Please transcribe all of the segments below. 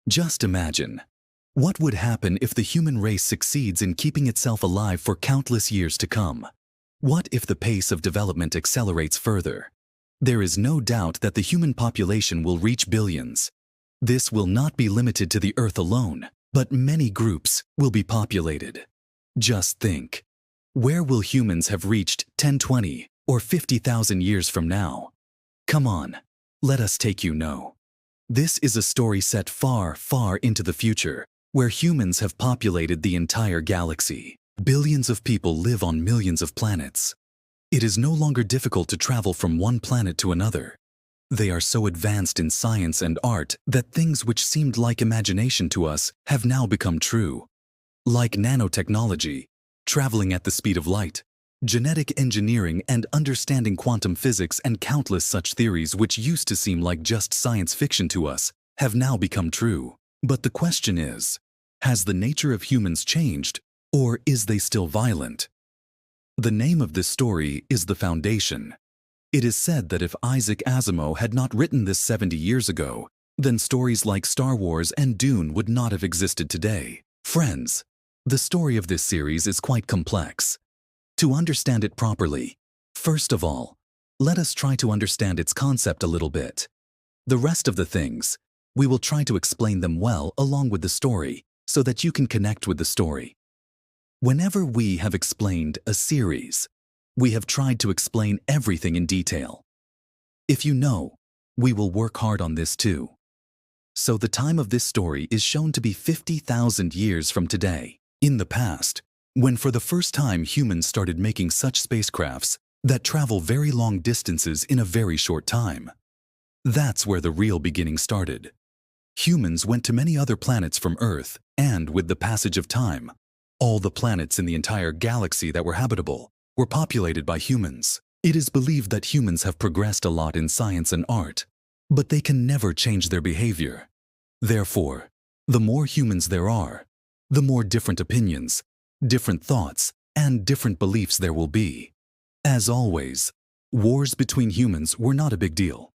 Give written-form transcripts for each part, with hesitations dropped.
Just imagine. What would happen if the human race succeeds in keeping itself alive for countless years to come? What if the pace of development accelerates further? There is no doubt that the human population will reach billions. This will not be limited to the Earth alone, but many groups will be populated. Just think. Where will humans have reached 10, 20, or 50,000 years from now? Come on, let us take you know. This is a story set far, far into the future, where humans have populated the entire galaxy. Billions of people live on millions of planets. It is no longer difficult to travel from one planet to another. They are so advanced in science and art that things which seemed like imagination to us have now become true. Like nanotechnology, traveling at the speed of light, genetic engineering and understanding quantum physics and countless such theories which used to seem like just science fiction to us have now become true. But the question is, has the nature of humans changed, or is they still violent? The name of this story is The Foundation. It is said that if Isaac Asimov had not written this 70 years ago, then stories like Star Wars and Dune would not have existed today. Friends, the story of this series is quite complex. To understand it properly, first of all, let us try to understand its concept a little bit. The rest of the things, we will try to explain them well along with the story so that you can connect with the story. Whenever we have explained a series, we have tried to explain everything in detail. If you know, we will work hard on this too. So the time of this story is shown to be 50,000 years from today. In the past, when for the first time humans started making such spacecrafts that travel very long distances in a very short time. That's where the real beginning started. Humans went to many other planets from Earth, and with the passage of time, all the planets in the entire galaxy that were habitable were populated by humans. It is believed that humans have progressed a lot in science and art, but they can never change their behavior. Therefore, the more humans there are, the more different opinions, different thoughts, and different beliefs there will be. As always, wars between humans were not a big deal.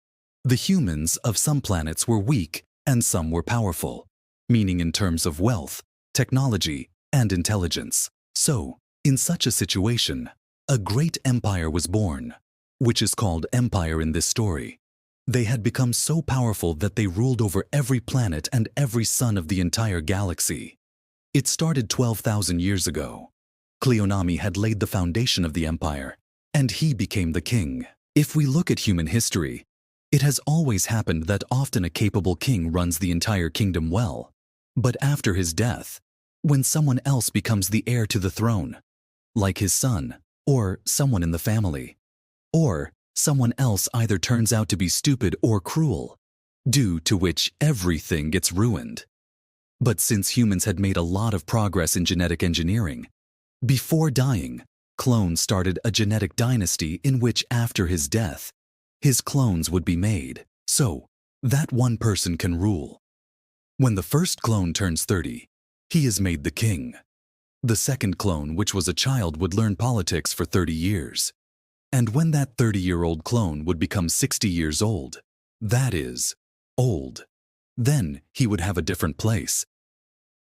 The humans of some planets were weak and some were powerful, meaning in terms of wealth, technology, and intelligence. So, in such a situation, a great empire was born, which is called empire in this story. They had become so powerful that they ruled over every planet and every sun of the entire galaxy. It started 12,000 years ago. Cleonami had laid the foundation of the empire, and he became the king. If we look at human history, it has always happened that often a capable king runs the entire kingdom well. But after his death, when someone else becomes the heir to the throne, like his son, or someone in the family, or someone else either turns out to be stupid or cruel, due to which everything gets ruined. But since humans had made a lot of progress in genetic engineering, before dying, clones started a genetic dynasty in which after his death, his clones would be made, so that one person can rule. When the first clone turns 30, he is made the king. The second clone, which was a child, would learn politics for 30 years. And when that 30-year-old clone would become 60 years old, that is, old, then he would have a different place.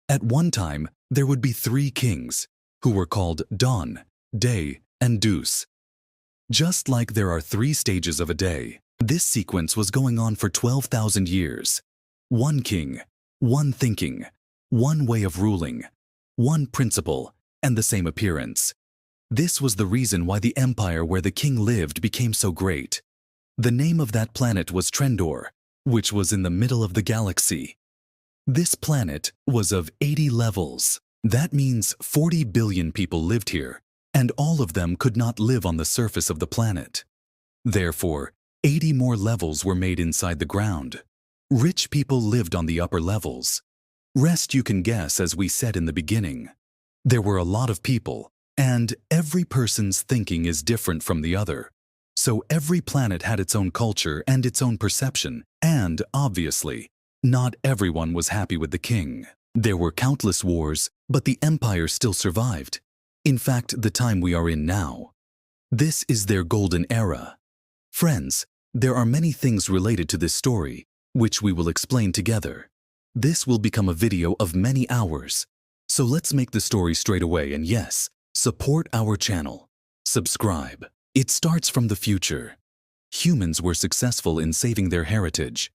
At one time, there would be 3 kings, who were called Dawn, Day, and Deuce. Just like there are 3 stages of a day, this sequence was going on for 12,000 years. One king, one thinking, one way of ruling, one principle, and the same appearance. This was the reason why the empire where the king lived became so great. The name of that planet was Trendor, which was in the middle of the galaxy. This planet was of 80 levels. That means 40 billion people lived here, and all of them could not live on the surface of the planet. Therefore, 80 more levels were made inside the ground. Rich people lived on the upper levels. Rest you can guess, as we said in the beginning. There were a lot of people, and every person's thinking is different from the other. So every planet had its own culture and its own perception, and, obviously, not everyone was happy with the king. There were countless wars, but the empire still survived. In fact, the time we are in now. This is their golden era. Friends, there are many things related to this story, which we will explain together. This will become a video of many hours. So let's make the story straight away, and yes, support our channel. Subscribe. It starts from the future. Humans were successful in saving their heritage.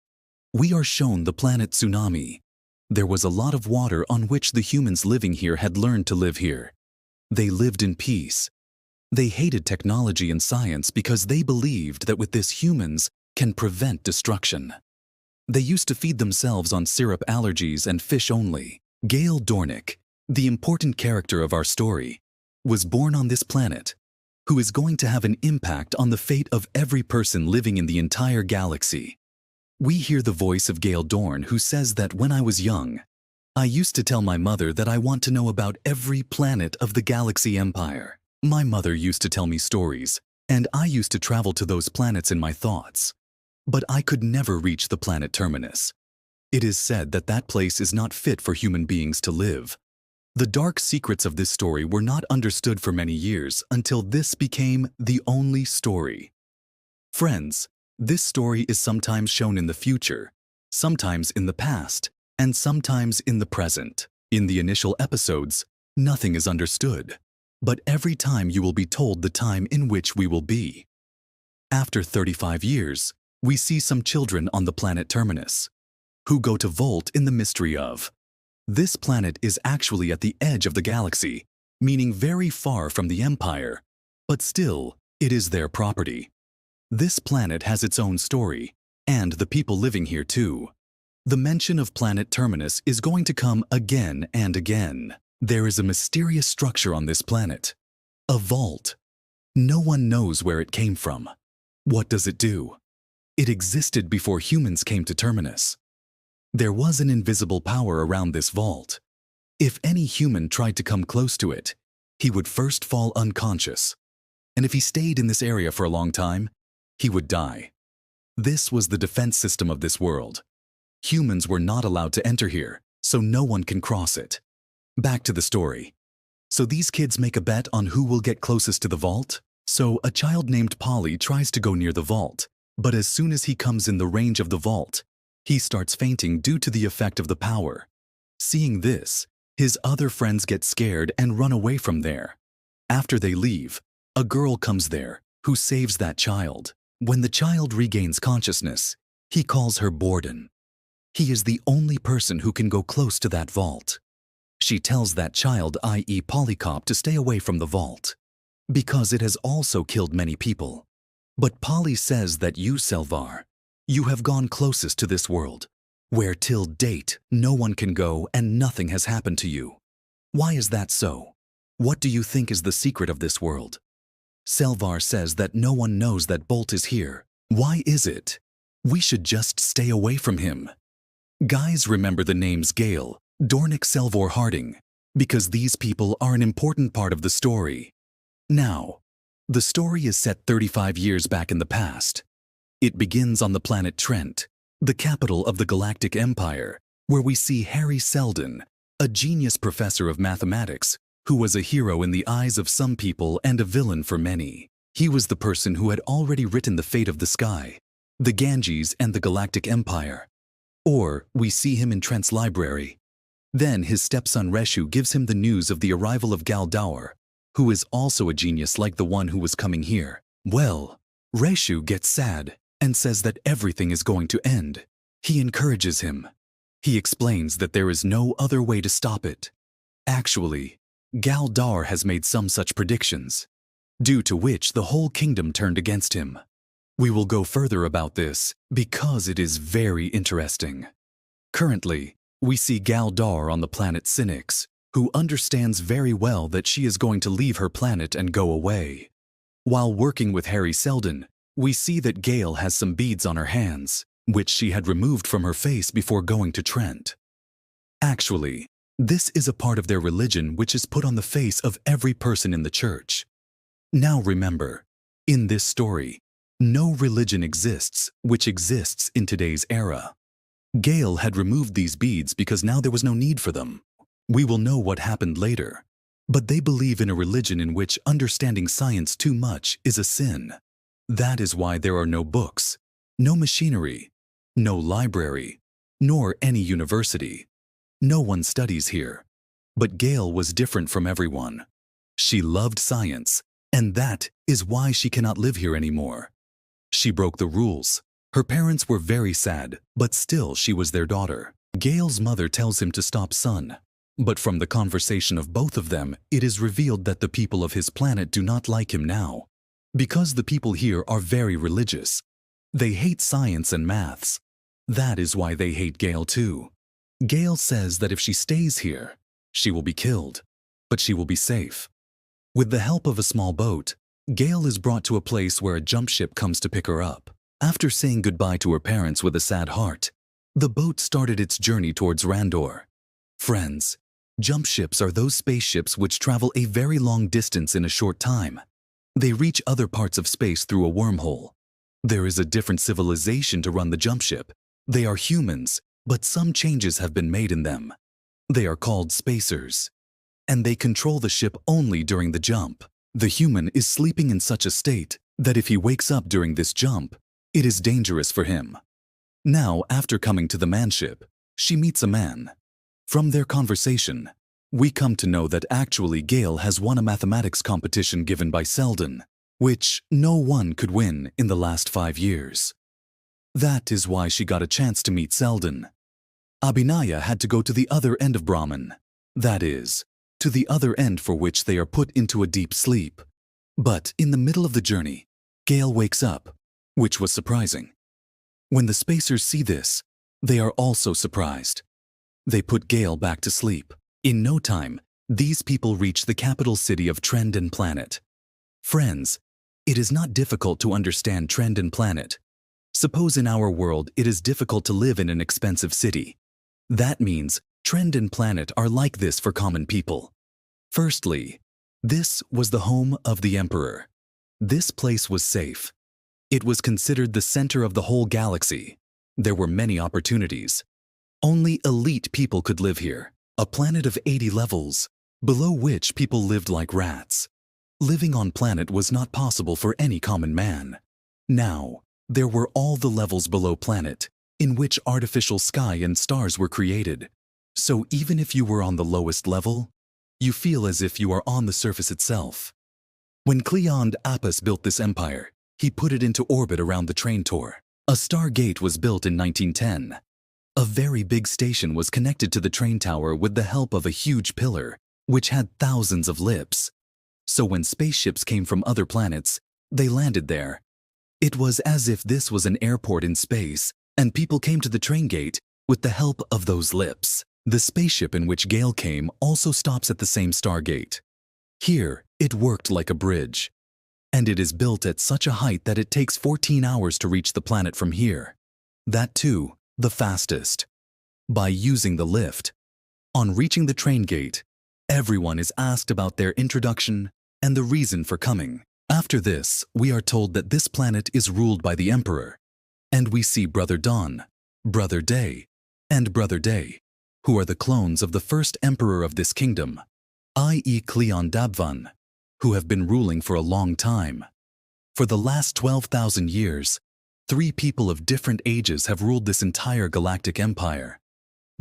We are shown the planet Tsunami. There was a lot of water on which the humans living here had learned to live here. They lived in peace. They hated technology and science because they believed that with this humans can prevent destruction. They used to feed themselves on syrup allergies and fish only. Gail Dornick, the important character of our story, was born on this planet, who is going to have an impact on the fate of every person living in the entire galaxy. We hear the voice of Gail Dorn, who says that when I was young, I used to tell my mother that I want to know about every planet of the galaxy empire. My mother used to tell me stories, and I used to travel to those planets in my thoughts. But I could never reach the planet Terminus. It is said that that place is not fit for human beings to live. The dark secrets of this story were not understood for many years until this became the only story. Friends, this story is sometimes shown in the future, sometimes in the past, and sometimes in the present. In the initial episodes, nothing is understood, but every time you will be told the time in which we will be. After 35 years, we see some children on the planet Terminus, who go to Volt in the mystery of. This planet is actually at the edge of the galaxy, meaning very far from the Empire, but still, it is their property. This planet has its own story, and the people living here too. The mention of planet Terminus is going to come again and again. There is a mysterious structure on this planet. A vault. No one knows where it came from. What does it do? It existed before humans came to Terminus. There was an invisible power around this vault. If any human tried to come close to it, he would first fall unconscious. And if he stayed in this area for a long time, he would die. This was the defense system of this world. Humans were not allowed to enter here, so no one can cross it. Back to the story. So these kids make a bet on who will get closest to the vault. So a child named Polly tries to go near the vault, but as soon as he comes in the range of the vault, he starts fainting due to the effect of the power. Seeing this, his other friends get scared and run away from there. After they leave, a girl comes there who saves that child. When the child regains consciousness, he calls her Borden. He is the only person who can go close to that vault. She tells that child, i.e. Polycop, to stay away from the vault, because it has also killed many people. But Polly says that you, Selvar, you have gone closest to this world, where till date no one can go and nothing has happened to you. Why is that so? What do you think is the secret of this world? Selvar says that no one knows that Bolt is here. Why is it? We should just stay away from him. Guys, remember the names Gale, Dornick, Selvor, Harding, because these people are an important part of the story. Now, the story is set 35 years back in the past. It begins on the planet Trent, the capital of the Galactic Empire, where we see Harry Seldon, a genius professor of mathematics, who was a hero in the eyes of some people and a villain for many. He was the person who had already written the fate of the sky, the Ganges, and the Galactic Empire. Or we see him in Trent's library. Then his stepson Reshu gives him the news of the arrival of Galdauer, who is also a genius like the one who was coming here. Well, Reshu gets sad and says that everything is going to end. He encourages him. He explains that there is no other way to stop it. Actually, Galdauer has made some such predictions, due to which the whole kingdom turned against him. We will go further about this because it is very interesting. Currently, we see Galdauer on the planet Cynics, who understands very well that she is going to leave her planet and go away. While working with Harry Seldon, we see that Gale has some beads on her hands, which she had removed from her face before going to Trent. Actually, this is a part of their religion which is put on the face of every person in the church. Now remember, in this story, no religion exists which exists in today's era. Gale had removed these beads because now there was no need for them. We will know what happened later. But they believe in a religion in which understanding science too much is a sin. That is why there are no books, no machinery, no library, nor any university. No one studies here. But Gale was different from everyone. She loved science, and that is why she cannot live here anymore. She broke the rules. Her parents were very sad, but still she was their daughter. Gale's mother tells him to stop, son. But from the conversation of both of them, it is revealed that the people of his planet do not like him now. Because the people here are very religious. They hate science and maths. That is why they hate Gale too. Gale says that if she stays here, she will be killed, but she will be safe. With the help of a small boat, Gale is brought to a place where a jump ship comes to pick her up. After saying goodbye to her parents with a sad heart, the boat started its journey towards Randor. Friends, jump ships are those spaceships which travel a very long distance in a short time. They reach other parts of space through a wormhole. There is a different civilization to run the jump ship. They are humans, but some changes have been made in them. They are called spacers. And they control the ship only during the jump. The human is sleeping in such a state that if he wakes up during this jump, it is dangerous for him. Now, after coming to the manship, she meets a man. From their conversation, we come to know that actually Gale has won a mathematics competition given by Selden, which no one could win in the last 5 years. That is why she got a chance to meet Selden. Abhinaya had to go to the other end of Brahman, that is, to the other end for which they are put into a deep sleep. But in the middle of the journey, Gale wakes up, which was surprising. When the spacers see this, they are also surprised. They put Gale back to sleep. In no time, these people reach the capital city of Trendon Planet. Friends, it is not difficult to understand Trendon Planet. Suppose in our world it is difficult to live in an expensive city. That means Trendon Planet are like this for common people. Firstly, this was the home of the Emperor. This place was safe. It was considered the center of the whole galaxy. There were many opportunities. Only elite people could live here. A planet of 80 levels, below which people lived like rats. Living on planet was not possible for any common man. Now, there were all the levels below planet, in which artificial sky and stars were created. So even if you were on the lowest level, you feel as if you are on the surface itself. When Cleond Apis built this empire, he put it into orbit around the train tour. A Stargate was built in 1910. A very big station was connected to the train tower with the help of a huge pillar, which had thousands of lips. So when spaceships came from other planets, they landed there. It was as if this was an airport in space, and people came to the train gate with the help of those lips. The spaceship in which Gale came also stops at the same Stargate. Here, it worked like a bridge. And it is built at such a height that it takes 14 hours to reach the planet from here. That too, the fastest. By using the lift. On reaching the train gate, everyone is asked about their introduction and the reason for coming. After this, we are told that this planet is ruled by the Emperor. And we see Brother Dawn, Brother Day, and Brother Day, who are the clones of the first emperor of this kingdom, i.e. Cleon Dabvan, who have been ruling for a long time. For the last 12,000 years, 3 people of different ages have ruled this entire galactic empire.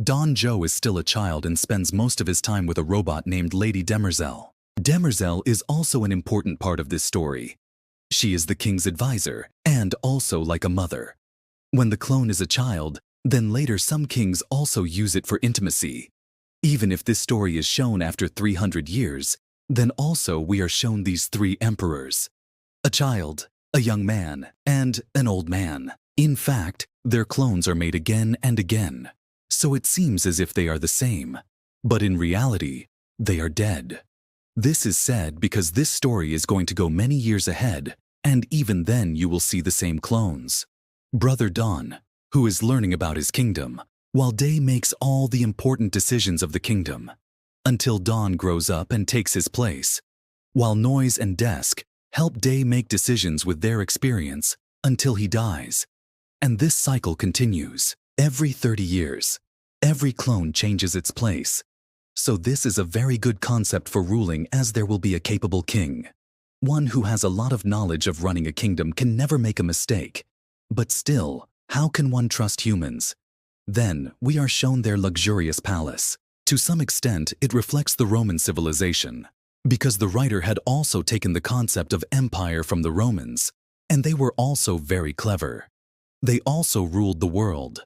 Don Joe is still a child and spends most of his time with a robot named Lady Demerzel. Demerzel is also an important part of this story. She is the king's advisor and also like a mother. When the clone is a child, then later some kings also use it for intimacy. Even if this story is shown after 300 years, then also we are shown these 3 emperors. A child, a young man, and an old man. In fact, their clones are made again and again, so it seems as if they are the same. But in reality, they are dead. This is said because this story is going to go many years ahead, and even then you will see the same clones. Brother Dawn, who is learning about his kingdom, while Day makes all the important decisions of the kingdom, until Dawn grows up and takes his place, while Noise and Desk help Day make decisions with their experience until he dies. And this cycle continues. Every 30 years, every clone changes its place. So this is a very good concept for ruling, as there will be a capable king. One who has a lot of knowledge of running a kingdom can never make a mistake. But still, how can one trust humans? Then, we are shown their luxurious palace. To some extent, it reflects the Roman civilization, because the writer had also taken the concept of empire from the Romans, and they were also very clever. They also ruled the world.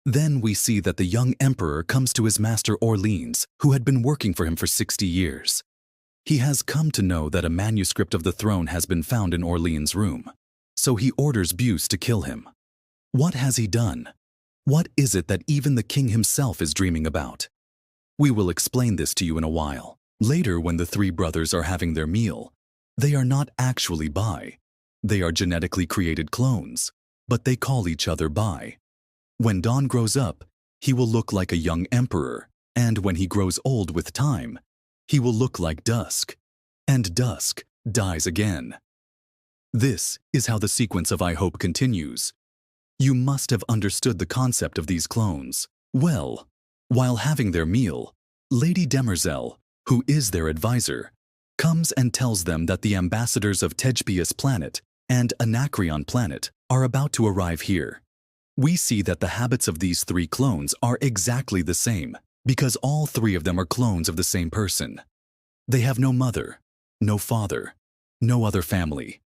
Then we see that the young emperor comes to his master Orleans, who had been working for him for 60 years. He has come to know that a manuscript of the throne has been found in Orleans' room, so he orders Buse to kill him. What has he done? What is it that even the king himself is dreaming about? We will explain this to you in a while. Later, when the three brothers are having their meal, they are not actually bi. They are genetically created clones, but they call each other bi. When Dawn grows up, he will look like a young emperor, and when he grows old with time, he will look like Dusk, and Dusk dies again. This is how the sequence of I Hope continues. You must have understood the concept of these clones. Well, while having their meal, Lady Demerzel, who is their advisor, comes and tells them that the ambassadors of Tejpius planet and Anacreon planet are about to arrive here. We see that the habits of these three clones are exactly the same, because all three of them are clones of the same person. They have no mother, no father, no other family.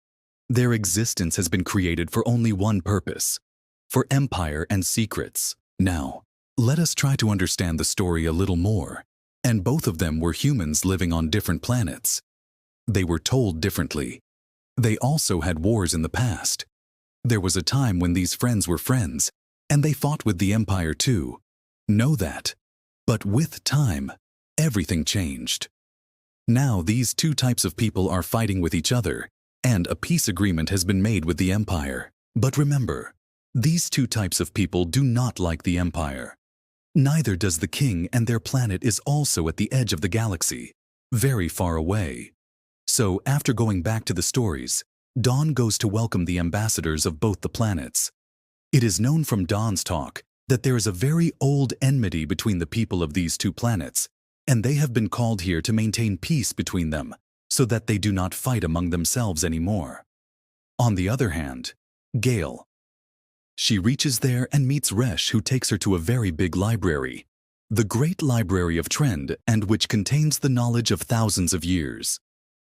Their existence has been created for only one purpose, for empire and secrets. Now, let us try to understand the story a little more. And both of them were humans living on different planets. They were told differently. They also had wars in the past. There was a time when these friends were friends, and they fought with the Empire too. Know that. But with time, everything changed. Now these two types of people are fighting with each other, and a peace agreement has been made with the Empire. But remember, these two types of people do not like the Empire. Neither does the king, and their planet is also at the edge of the galaxy, very far away. So, after going back to the stories, Dawn goes to welcome the ambassadors of both the planets. It is known from Dawn's talk that there is a very old enmity between the people of these two planets, and they have been called here to maintain peace between them, so that they do not fight among themselves anymore. On the other hand, Gale. She reaches there and meets Resh, who takes her to a very big library, the Great Library of Trend, and which contains the knowledge of thousands of years.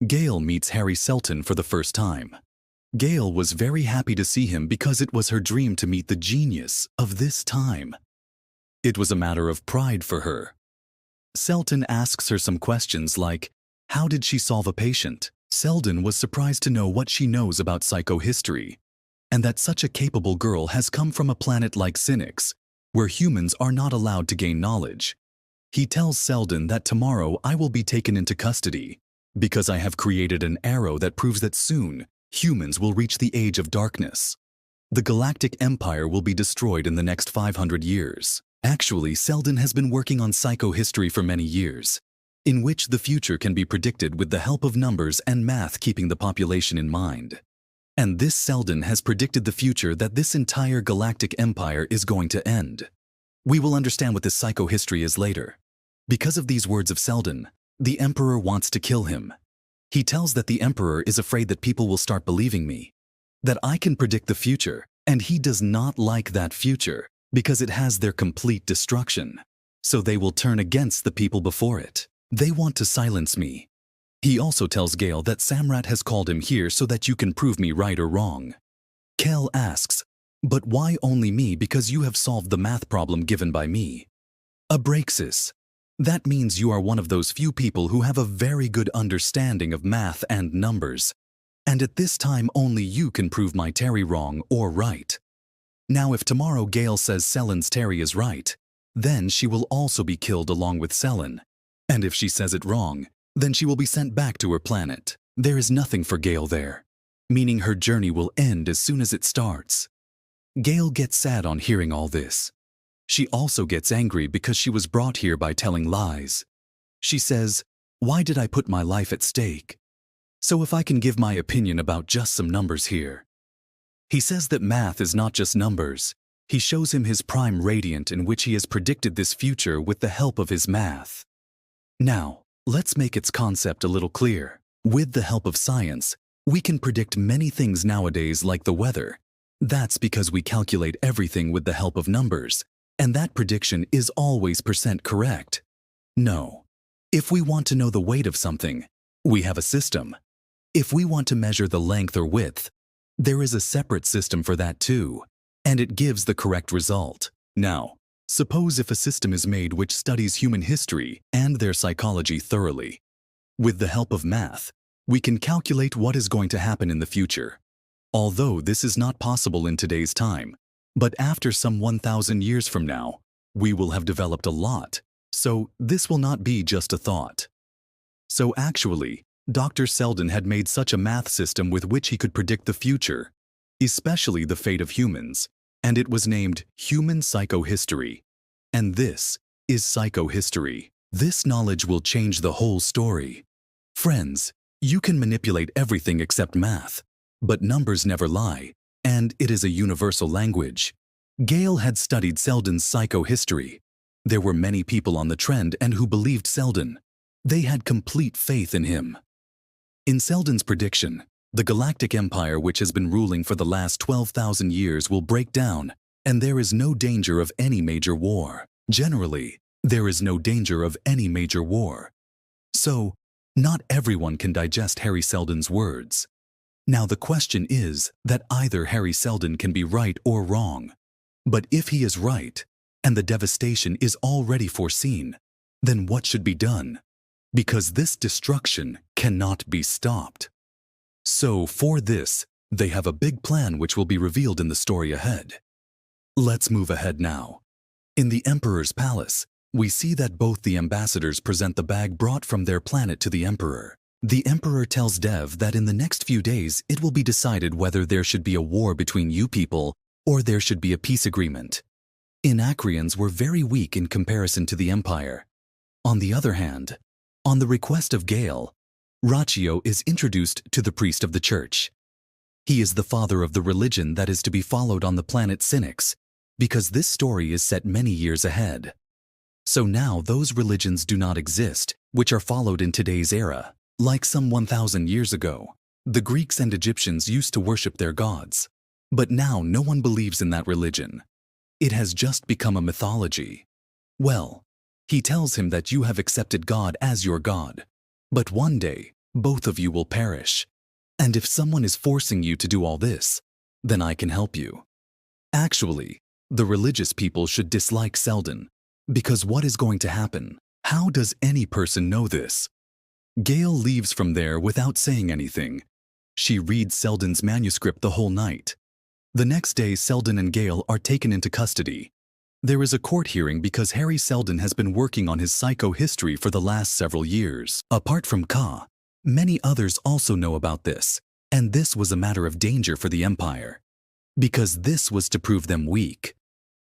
Gale meets Harry Selton for the first time. Gale was very happy to see him because it was her dream to meet the genius of this time. It was a matter of pride for her. Selton asks her some questions like, how did she solve a patient? Selden was surprised to know what she knows about psychohistory, and that such a capable girl has come from a planet like Cynics, where humans are not allowed to gain knowledge. He tells Selden that tomorrow I will be taken into custody, because I have created an arrow that proves that soon humans will reach the age of darkness. The Galactic Empire will be destroyed in the next 500 years. Actually, Selden has been working on psychohistory for many years, in which the future can be predicted with the help of numbers and math, keeping the population in mind. And this Selden has predicted the future that this entire galactic empire is going to end. We will understand what this psychohistory is later. Because of these words of Selden, the Emperor wants to kill him. He tells that the Emperor is afraid that people will start believing me, that I can predict the future, and he does not like that future because it has their complete destruction. So they will turn against the people before it. They want to silence me. He also tells Gale that Samrat has called him here so that you can prove me right or wrong. Kel asks, but why only me, because you have solved the math problem given by me? Abraxas. That means you are one of those few people who have a very good understanding of math and numbers. And at this time only you can prove my Terry wrong or right. Now if tomorrow Gale says Selen's Terry is right, then she will also be killed along with Selen. And if she says it wrong, then she will be sent back to her planet. There is nothing for Gale there, meaning her journey will end as soon as it starts. Gale gets sad on hearing all this. She also gets angry because she was brought here by telling lies. She says, why did I put my life at stake? So if I can give my opinion about just some numbers here. He says that math is not just numbers. He shows him his prime radiant in which he has predicted this future with the help of his math. Now, let's make its concept a little clear. With the help of science, we can predict many things nowadays like the weather. That's because we calculate everything with the help of numbers, And that prediction is always percent correct. No. If we want to know the weight of something, we have a system. If we want to measure the length or width, there is a separate system for that too, and it gives the correct result. Now, suppose if a system is made which studies human history and their psychology thoroughly. With the help of math, we can calculate what is going to happen in the future. Although this is not possible in today's time, but after some 1,000 years from now, we will have developed a lot, so this will not be just a thought. So actually, Dr. Selden had made such a math system with which he could predict the future, especially the fate of humans, and it was named Human Psychohistory. And this is psychohistory. This knowledge will change the whole story. Friends, you can manipulate everything except math, but numbers never lie, and it is a universal language. Gale had studied Selden's psychohistory. There were many people on the trend and who believed Selden. They had complete faith in him. In Selden's prediction, the galactic empire which has been ruling for the last 12,000 years will break down, and there is no danger of any major war. Generally, there is no danger of any major war. So, not everyone can digest Harry Selden's words. Now the question is that either Harry Selden can be right or wrong. But if he is right, and the devastation is already foreseen, then what should be done? Because this destruction cannot be stopped. So for this, they have a big plan which will be revealed in the story ahead. Let's move ahead now. In the Emperor's palace, we see that both the ambassadors present the bag brought from their planet to the Emperor. The Emperor tells Dev that in the next few days it will be decided whether there should be a war between you people or there should be a peace agreement. Inacrians were very weak in comparison to the Empire. On the other hand, on the request of Gale, Raccio is introduced to the priest of the church. He is the father of the religion that is to be followed on the planet Cynics, because this story is set many years ahead. So now those religions do not exist, which are followed in today's era. Like some 1,000 years ago, the Greeks and Egyptians used to worship their gods. But now no one believes in that religion. It has just become a mythology. Well, he tells him that you have accepted God as your God. But one day, both of you will perish. And if someone is forcing you to do all this, then I can help you. Actually, the religious people should dislike Selden, because what is going to happen? How does any person know this? Gale leaves from there without saying anything. She reads Selden's manuscript the whole night. The next day, Selden and Gale are taken into custody. There is a court hearing because Harry Selden has been working on his psychohistory for the last several years. Apart from Ka, many others also know about this, and this was a matter of danger for the Empire. Because this was to prove them weak.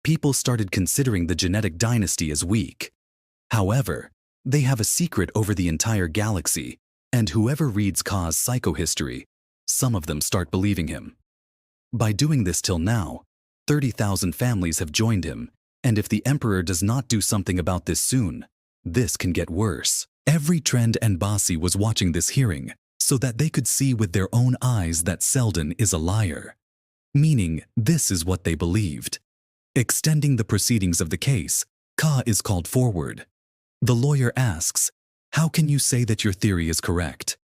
People started considering the genetic dynasty as weak. However, they have a secret over the entire galaxy, and whoever reads Ka's psychohistory, some of them start believing him. By doing this till now, 30,000 families have joined him, and if the Emperor does not do something about this soon, this can get worse. Every Trend and Bossy was watching this hearing so that they could see with their own eyes that Selden is a liar. Meaning, this is what they believed. Extending the proceedings of the case, Ka is called forward. The lawyer asks, "How can you say that your theory is correct?"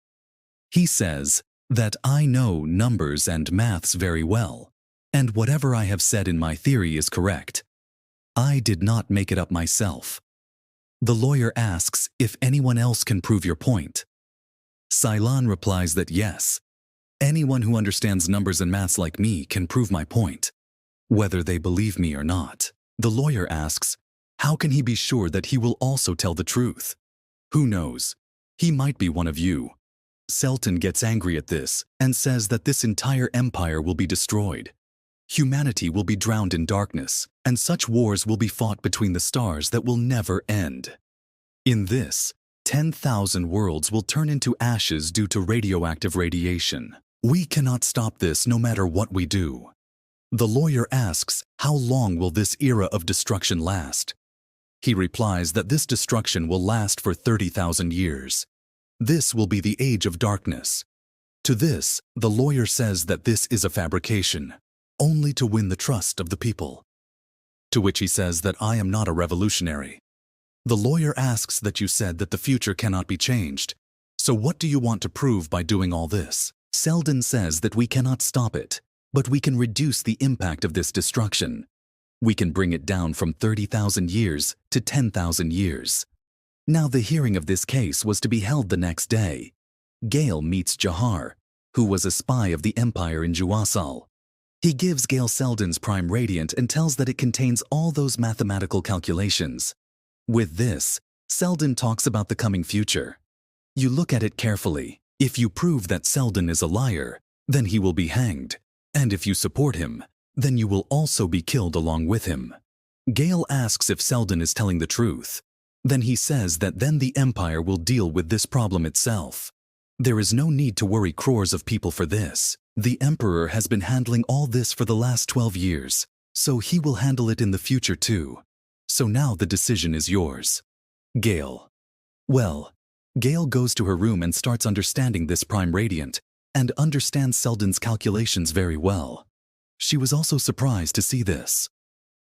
He says that I know numbers and maths very well, and whatever I have said in my theory is correct. I did not make it up myself. The lawyer asks if anyone else can prove your point. Cylon replies that yes, anyone who understands numbers and maths like me can prove my point, whether they believe me or not. The lawyer asks, how can he be sure that he will also tell the truth? Who knows? He might be one of you. Selden gets angry at this and says that this entire empire will be destroyed. Humanity will be drowned in darkness, and such wars will be fought between the stars that will never end. In this, 10,000 worlds will turn into ashes due to radioactive radiation. We cannot stop this no matter what we do. The lawyer asks, how long will this era of destruction last? He replies that this destruction will last for 30,000 years. This will be the age of darkness. To this, the lawyer says that this is a fabrication, only to win the trust of the people. to which he says that I am not a revolutionary. The lawyer asks that you said that the future cannot be changed. So what do you want to prove by doing all this? Selden says that we cannot stop it, but we can reduce the impact of this destruction. We can bring it down from 30,000 years to 10,000 years. Now the hearing of this case was to be held the next day. Gale meets Jahar, who was a spy of the Empire in Juasal. He gives Gale Selden's prime radiant and tells that it contains all those mathematical calculations. With this, Selden talks about the coming future. You look at it carefully. If you prove that Selden is a liar, then he will be hanged. And if you support him, then you will also be killed along with him. Gale asks if Selden is telling the truth. Then he says that then the Empire will deal with this problem itself. There is no need to worry crores of people for this. The Emperor has been handling all this for the last 12 years, so he will handle it in the future too. So now the decision is yours. Gale. Well, Gale goes to her room and starts understanding this prime radiant, and understands Selden's calculations very well. She was also surprised to see this.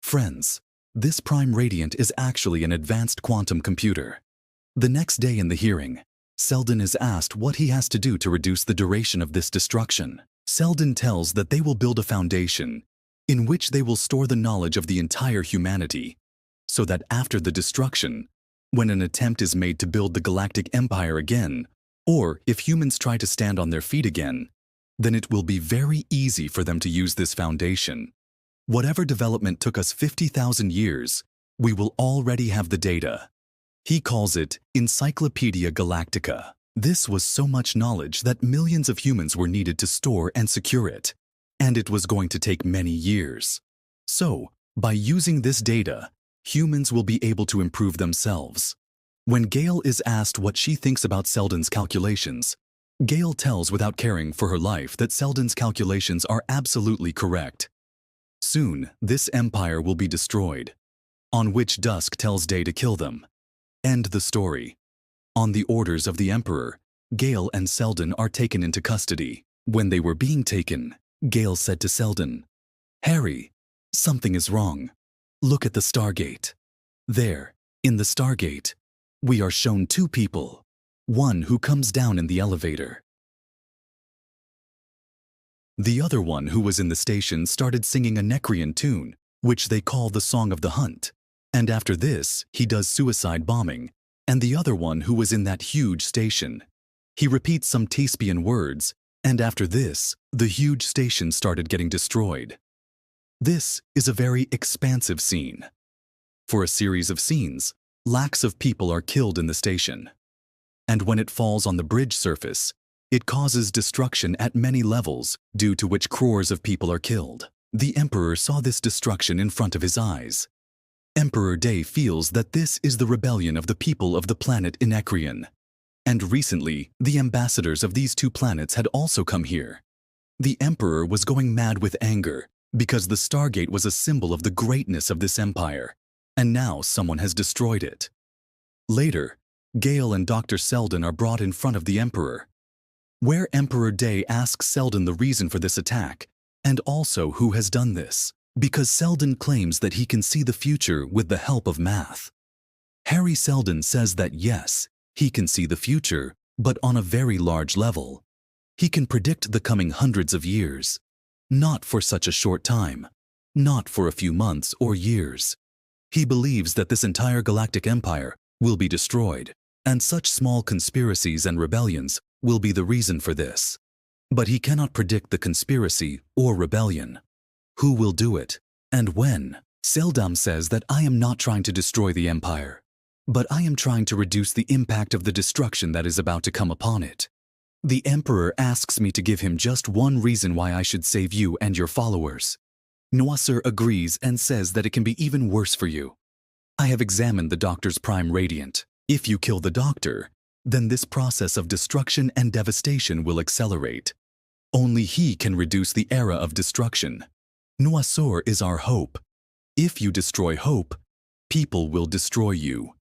Friends, this prime radiant is actually an advanced quantum computer. The next day in the hearing, Selden is asked what he has to do to reduce the duration of this destruction. Selden tells that they will build a foundation in which they will store the knowledge of the entire humanity, so that after the destruction, when an attempt is made to build the galactic empire again, or if humans try to stand on their feet again, then it will be very easy for them to use this foundation. Whatever development took us 50,000 years, we will already have the data. He calls it Encyclopedia Galactica. This was so much knowledge that millions of humans were needed to store and secure it, and it was going to take many years. So, by using this data, humans will be able to improve themselves. When Gale is asked what she thinks about Selden's calculations, Gale tells without caring for her life that Selden's calculations are absolutely correct. Soon, this empire will be destroyed, on which Dusk tells Day to kill them. End the story. On the orders of the Emperor, Gale and Selden are taken into custody. When they were being taken, Gale said to Selden, "Harry, something is wrong. Look at the Stargate. There, in the Stargate, we are shown two people, one who comes down in the elevator. The other one who was in the station started singing a Necrian tune, which they call the Song of the Hunt. And after this, he does suicide bombing. And the other one who was in that huge station, he repeats some Thespian words, and after this, the huge station started getting destroyed. This is a very expansive scene. For a series of scenes, lakhs of people are killed in the station. And when it falls on the bridge surface, it causes destruction at many levels, due to which crores of people are killed. The Emperor saw this destruction in front of his eyes. Emperor Day feels that this is the rebellion of the people of the planet Inecrian. And recently, the ambassadors of these two planets had also come here. The Emperor was going mad with anger, because the Stargate was a symbol of the greatness of this empire, and now someone has destroyed it. Later, Gale and Dr. Selden are brought in front of the Emperor, where Emperor Day asks Selden the reason for this attack, and also who has done this, because Selden claims that he can see the future with the help of math. Harry Selden says that yes, he can see the future, but on a very large level. He can predict the coming hundreds of years, not for such a short time, not for a few months or years. He believes that this entire galactic empire will be destroyed, and such small conspiracies and rebellions will be the reason for this. But he cannot predict the conspiracy or rebellion. Who will do it, and when? Seldam says that I am not trying to destroy the empire, but I am trying to reduce the impact of the destruction that is about to come upon it. The Emperor asks me to give him just one reason why I should save you and your followers. Noisir agrees and says that it can be even worse for you. I have examined the Doctor's prime radiant. If you kill the Doctor, then this process of destruction and devastation will accelerate. Only he can reduce the era of destruction. Noisir is our hope. If you destroy hope, people will destroy you.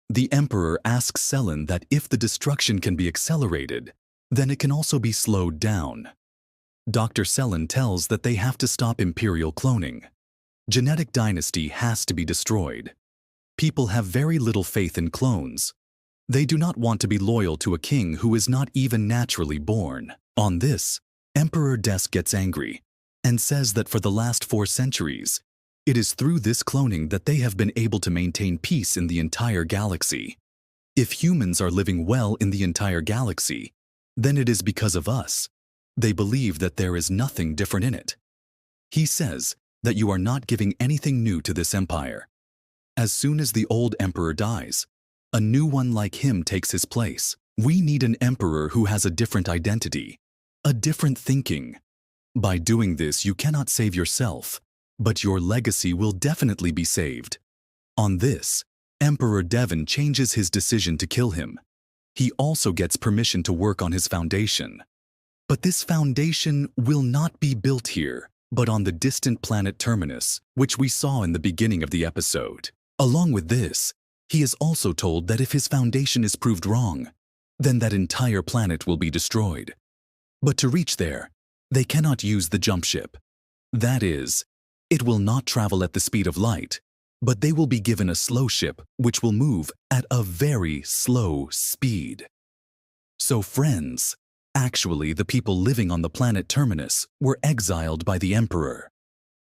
The Emperor asks Selen that if the destruction can be accelerated, then it can also be slowed down. Dr. Selen tells that they have to stop imperial cloning. Genetic dynasty has to be destroyed. People have very little faith in clones. They do not want to be loyal to a king who is not even naturally born. On this, Emperor Desk gets angry and says that for the last 4 centuries, it is through this cloning that they have been able to maintain peace in the entire galaxy. If humans are living well in the entire galaxy, then it is because of us. They believe that there is nothing different in it. He says that you are not giving anything new to this empire. As soon as the old emperor dies, a new one like him takes his place. We need an emperor who has a different identity, a different thinking. By doing this, you cannot save yourself, but your legacy will definitely be saved. On this, Emperor Devon changes his decision to kill him. He also gets permission to work on his foundation. But this foundation will not be built here, but on the distant planet Terminus, which we saw in the beginning of the episode. Along with this, he is also told that if his foundation is proved wrong, then that entire planet will be destroyed. But to reach there, they cannot use the jump ship. That is, it will not travel at the speed of light, but they will be given a slow ship which will move at a very slow speed. So friends, actually the people living on the planet Terminus were exiled by the Emperor.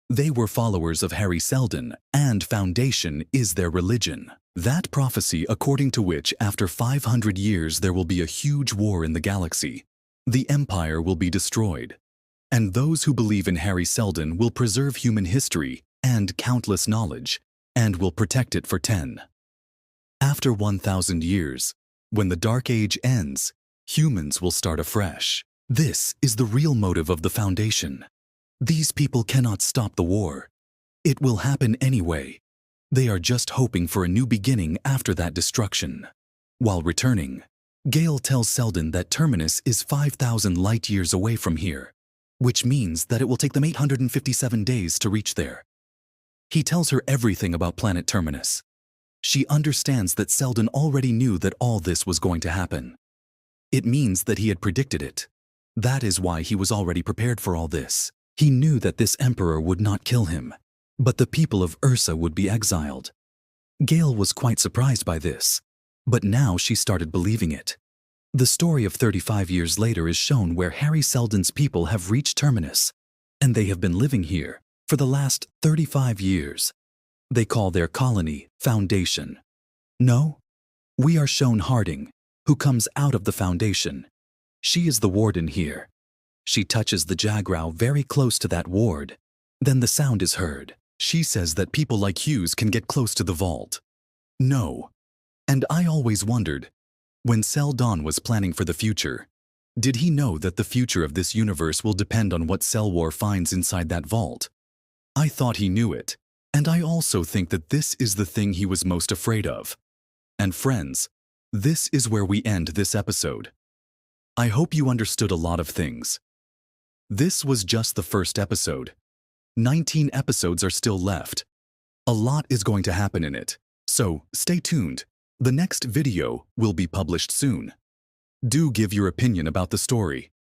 They were followers of Harry Seldon, and Foundation is their religion. That prophecy according to which after 500 years there will be a huge war in the galaxy. The Empire will be destroyed, and those who believe in Harry Seldon will preserve human history and countless knowledge, and will protect it for 10. After 1,000 years, when the Dark Age ends, humans will start afresh. This is the real motive of the Foundation. These people cannot stop the war. It will happen anyway. They are just hoping for a new beginning after that destruction. While returning, Gale tells Seldon that Terminus is 5,000 light-years away from here, which means that it will take them 857 days to reach there. He tells her everything about planet Terminus. She understands that Seldon already knew that all this was going to happen. It means that he had predicted it. That is why he was already prepared for all this. He knew that this emperor would not kill him, but the people of Ursa would be exiled. Gale was quite surprised by this, but now she started believing it. The story of 35 years later is shown where Harry Seldon's people have reached Terminus, and they have been living here for the last 35 years. They call their colony Foundation. No, we are shown Harding, who comes out of the Foundation. She is the warden here. She touches the Jagrow very close to that ward. Then the sound is heard. She says that people like Hughes can get close to the vault. No. And I always wondered, when Seldon was planning for the future, did he know that the future of this universe will depend on what Selwar finds inside that vault? I thought he knew it, and I also think that this is the thing he was most afraid of. And friends, this is where we end this episode. I hope you understood a lot of things. This was just the first episode. 19 episodes are still left. A lot is going to happen in it, so stay tuned. The next video will be published soon. Do give your opinion about the story.